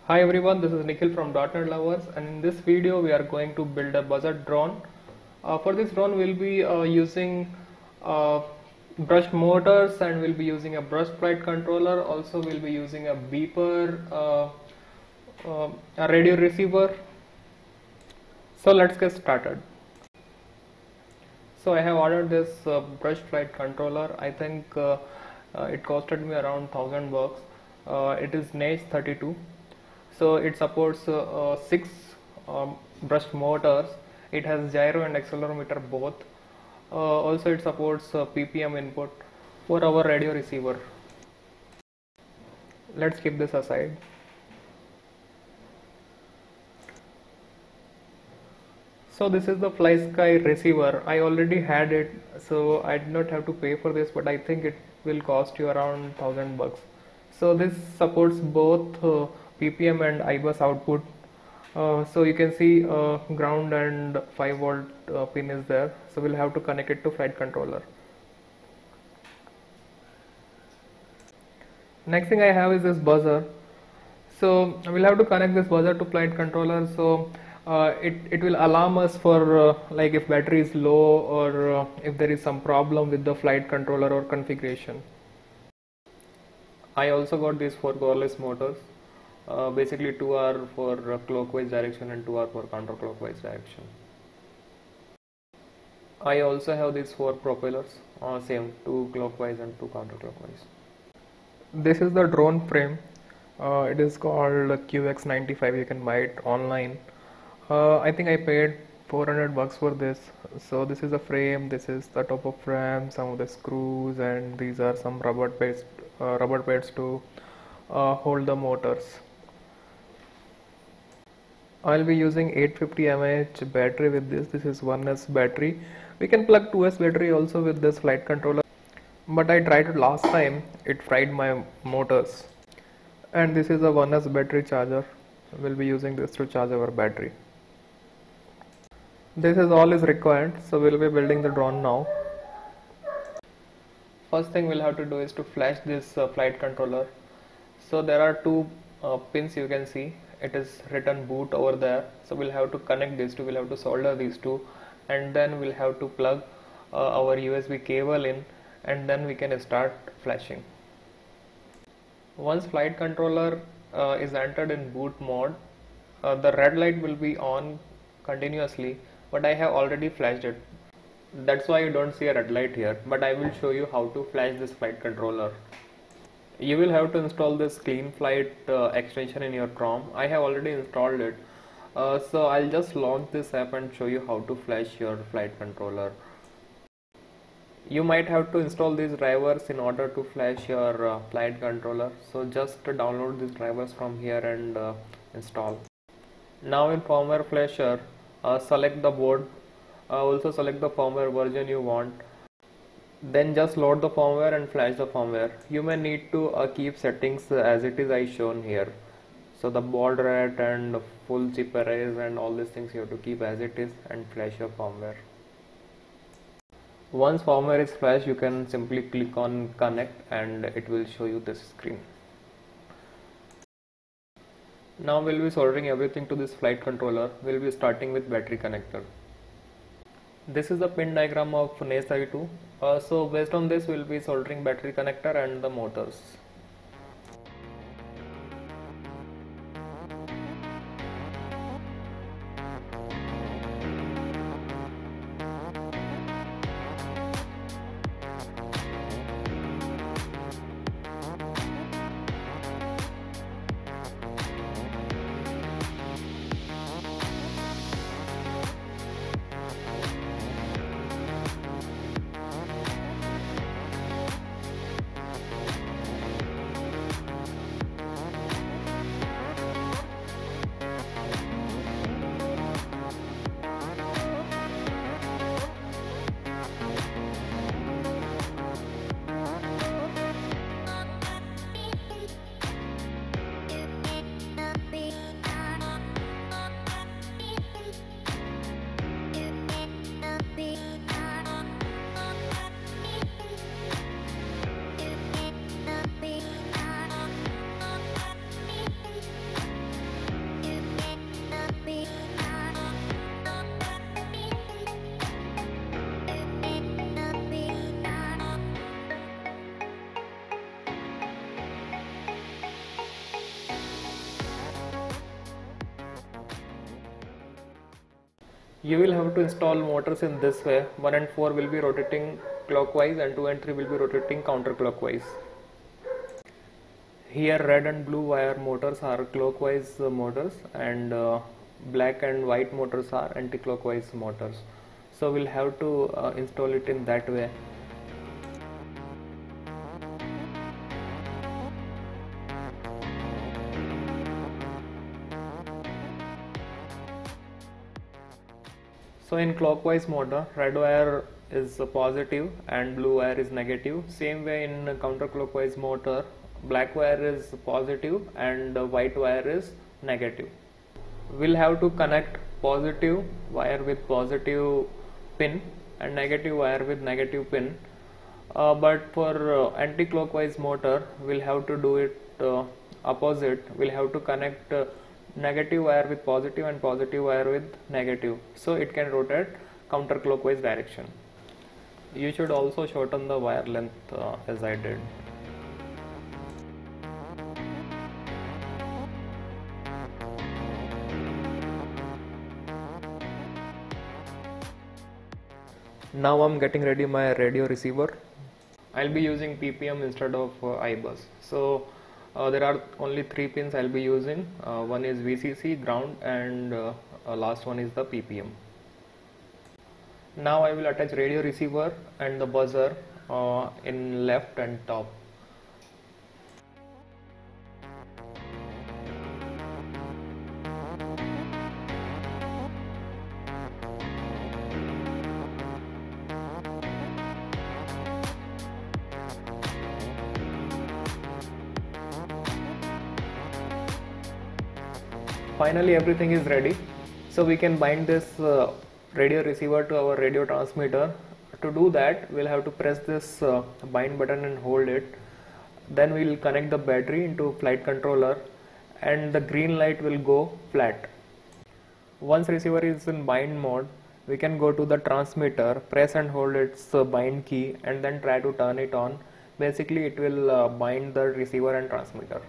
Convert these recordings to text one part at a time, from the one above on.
Hi everyone, this is Nikhil from .NET Lovers, and in this video we are going to build a buzzer drone. For this drone we'll be using uh, brushed motors, and we'll be using a brushed flight controller. Also we'll be using a beeper, a radio receiver. So let's get started. So I have ordered this brushed flight controller. I think it costed me around $1000. It is Naze 32. So it supports 6 brushed motors. It has gyro and accelerometer both. Also it supports PPM input for our radio receiver. Let's keep this aside. So this is the FlySky receiver. I already had it, so I did not have to pay for this, but I think it will cost you around $1000. So this supports both PPM and iBus output. So you can see ground and 5-volt pin is there. So we'll have to connect it to flight controller. Next thing I have is this buzzer. So we'll have to connect this buzzer to flight controller. So it will alarm us for like if battery is low, or if there is some problem with the flight controller or configuration. I also got these 4 coreless motors. Basically 2 are for clockwise direction and 2 are for counterclockwise direction. I also have these 4 propellers, same 2 clockwise and 2 counterclockwise. This is the drone frame. It is called QX95. You can buy it online. I think I paid $400 for this. So this is the frame, this is the top of frame, some of the screws, and these are some rubber pads to hold the motors. I'll be using 850 mAh battery with this. This is 1S battery. We can plug 2S battery also with this flight controller, but I tried it last time, it fried my motors. And this is a 1S battery charger. We'll be using this to charge our battery. This is all is required, so we'll be building the drone now. First thing we'll have to do is to flash this flight controller. So there are 2 pins, you can see. It is written boot over there. So we'll have to connect these 2. We'll have to solder these 2, and then we'll have to plug our USB cable in, and then we can start flashing. Once flight controller is entered in boot mode, the red light will be on continuously, but I have already flashed it. That's why you don't see a red light here, but I will show you how to flash this flight controller. You will have to install this CleanFlight extension in your Chrome. I have already installed it. So I'll just launch this app and show you how to flash your flight controller. You might have to install these drivers in order to flash your flight controller. So just download these drivers from here and install. Now in firmware flasher, select the board. Also select the firmware version you want. Then just load the firmware and flash the firmware. You may need to keep settings as it is I shown here. So the baud rate and full chip arrays and all these things you have to keep as it is and flash your firmware. Once firmware is flashed, you can simply click on connect and it will show you this screen. Now we'll be soldering everything to this flight controller. We'll be starting with battery connector. This is the pin diagram of Naze 32. So based on this we'll be soldering battery connector and the motors. You will have to install motors in this way. 1 and 4 will be rotating clockwise and 2 and 3 will be rotating counterclockwise. Here red and blue wire motors are clockwise motors, and black and white motors are anti-clockwise motors. So we'll have to install it in that way. So in clockwise motor, red wire is positive and blue wire is negative. Same way in counterclockwise motor, black wire is positive and white wire is negative. We'll have to connect positive wire with positive pin and negative wire with negative pin. But for anti-clockwise motor, we'll have to do it opposite. We'll have to connect negative wire with positive and positive wire with negative, so it can rotate counterclockwise direction. You should also shorten the wire length as I did. Now I'm getting ready my radio receiver. I'll be using PPM instead of iBus. So there are only 3 pins I'll be using. One is VCC, ground, and last one is the PPM. Now I will attach radio receiver and the buzzer in left and top. Finally everything is ready, so we can bind this radio receiver to our radio transmitter. To do that, we'll have to press this bind button and hold it. Then we'll connect the battery into flight controller and the green light will go flat. Once receiver is in bind mode, we can go to the transmitter, press and hold its bind key and then try to turn it on. Basically it will bind the receiver and transmitter.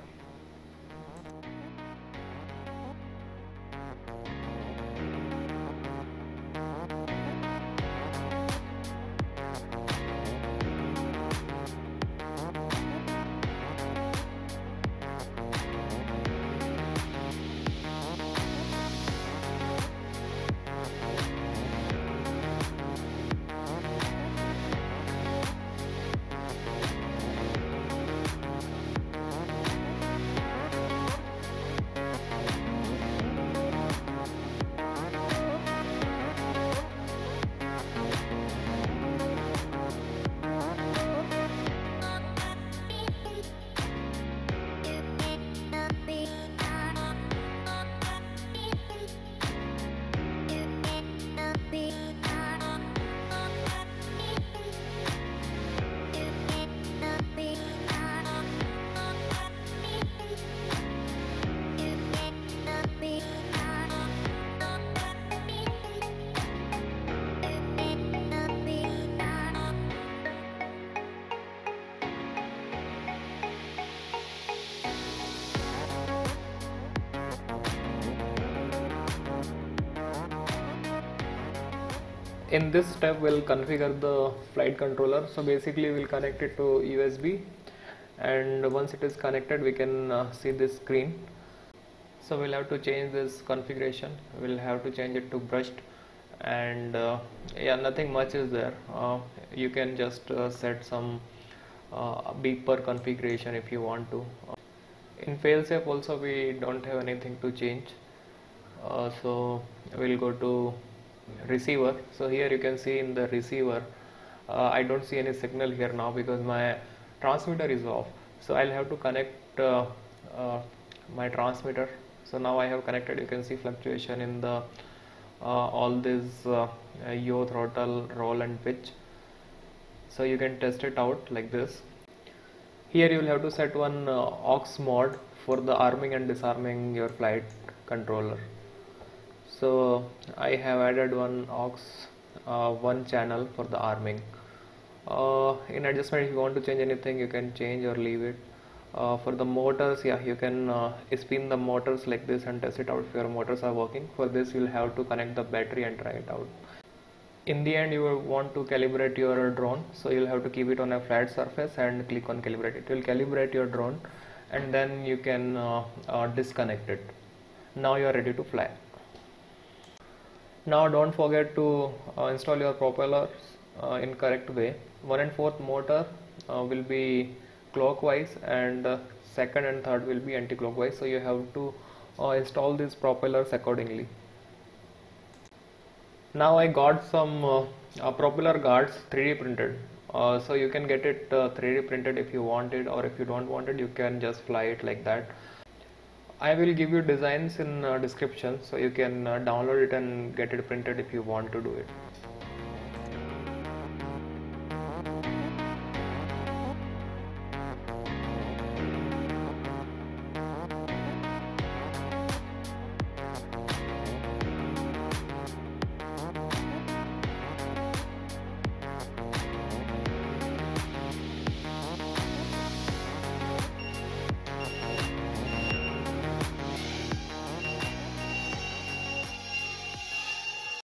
In this step we'll configure the flight controller. So basically we'll connect it to USB, and once it is connected we can see this screen. So we'll have to change this configuration. We'll have to change it to brushed, and yeah, nothing much is there. You can just set some beeper configuration if you want to. In failsafe also we don't have anything to change. So we'll go to receiver. So here you can see in the receiver I don't see any signal here now because my transmitter is off. So I'll have to connect my transmitter. So now I have connected. You can see fluctuation in the all these yaw, throttle, roll and pitch. So you can test it out like this. Here you will have to set one aux mode for the arming and disarming your flight controller. So I have added one aux, one channel for the arming. In adjustment, if you want to change anything, you can change or leave it. For the motors, yeah, you can spin the motors like this and test it out if your motors are working. For this, you'll have to connect the battery and try it out. In the end, you will want to calibrate your drone, so you'll have to keep it on a flat surface and click on calibrate. It will calibrate your drone, and then you can disconnect it. Now you are ready to fly. Now don't forget to install your propellers in correct way. 1 and 4th motor will be clockwise, and second and third will be anti-clockwise, so you have to install these propellers accordingly. Now I got some propeller guards 3D printed, so you can get it 3D printed if you want it, or if you don't want it, you can just fly it like that. I will give you designs in description, so you can download it and get it printed if you want to do it.